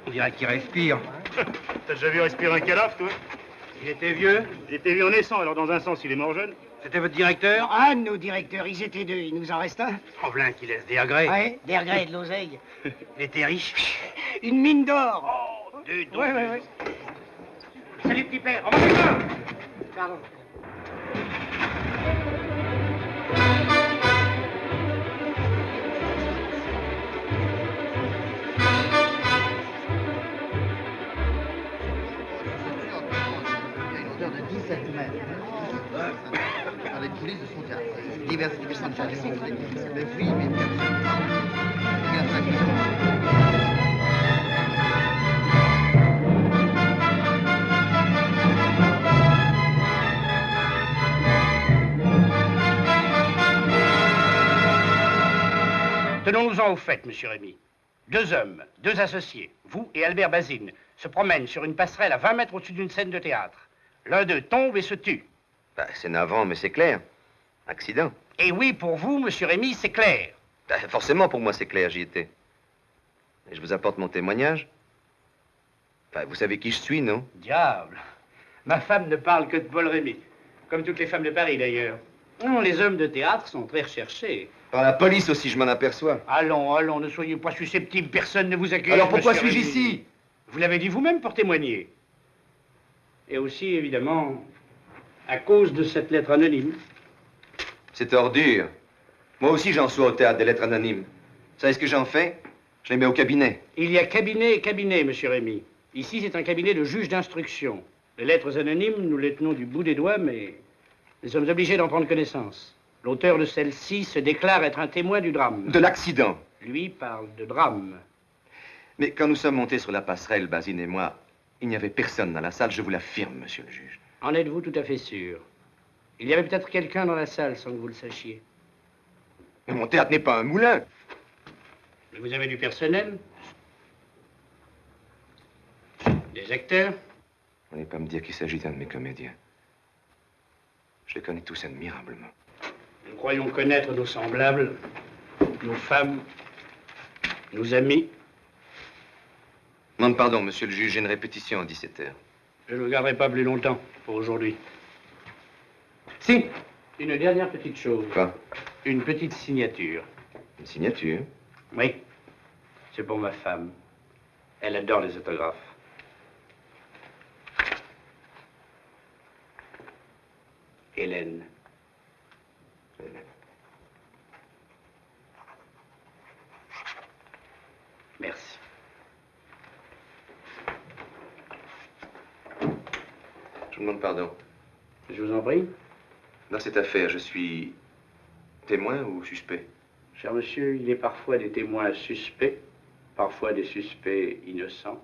On dirait qu'il respire. T'as déjà vu respirer un cadavre, toi? Il était vieux? Il était vieux en naissant, alors dans un sens, il est mort jeune. C'était votre directeur? Un de nos directeurs, ils étaient deux, il nous en reste un. Provlin qui laisse des regrets. Ouais, des regrets et de l'oseille. Il était riche. Une mine d'or. Oh, deux dons. Ouais. Salut, petit père. On va plus loin. Pardon. Dans les coulisses de son théâtre. Diversification de chansons, les fruits, mais Tenons-nous-en au fait, monsieur Rémy. Deux hommes, deux associés, vous et Albert Bazine, se promènent sur une passerelle à 20 mètres au-dessus d'une scène de théâtre. L'un d'eux tombe et se tue. Bah, c'est navrant, mais c'est clair. Accident. Et oui, pour vous, monsieur Rémy, c'est clair. Bah, forcément, pour moi, c'est clair, j'y étais. Et je vous apporte mon témoignage. Enfin, vous savez qui je suis, non? Diable. Ma femme ne parle que de Paul Rémy. Comme toutes les femmes de Paris, d'ailleurs. Non, les hommes de théâtre sont très recherchés. Par la police aussi, je m'en aperçois. Allons, ne soyez pas susceptibles, personne ne vous accuse. Alors pourquoi monsieur suis-je Rémy. ici? Vous l'avez dit vous-même pour témoigner. Et aussi, évidemment, à cause de cette lettre anonyme. C'est ordure. Moi aussi, j'en reçois au théâtre des lettres anonymes. Vous savez ce que j'en fais? Je les mets au cabinet. Il y a cabinet et cabinet, monsieur Rémy. Ici, c'est un cabinet de juge d'instruction. Les lettres anonymes, nous les tenons du bout des doigts, mais nous sommes obligés d'en prendre connaissance. L'auteur de celle-ci se déclare être un témoin du drame. De l'accident. Lui parle de drame. Mais quand nous sommes montés sur la passerelle, Basine et moi, il n'y avait personne dans la salle, je vous l'affirme, monsieur le juge. En êtes-vous tout à fait sûr? Il y avait peut-être quelqu'un dans la salle sans que vous le sachiez. Mais mon théâtre n'est pas un moulin. Mais vous avez du personnel? Des acteurs? Vous n'allez pas me dire qu'il s'agit d'un de mes comédiens. Je les connais tous admirablement. Nous croyons connaître nos semblables, nos femmes, nos amis. Demande pardon, monsieur le juge, j'ai une répétition à 17 h. Je ne vous garderai pas plus longtemps pour aujourd'hui. Si, une dernière petite chose. Quoi? Une petite signature. Une signature? Oui, c'est pour ma femme. Elle adore les autographes. Hélène. Merci. Je vous demande pardon. Je vous en prie. Dans cette affaire, je suis témoin ou suspect? Cher monsieur, il est parfois des témoins suspects, parfois des suspects innocents.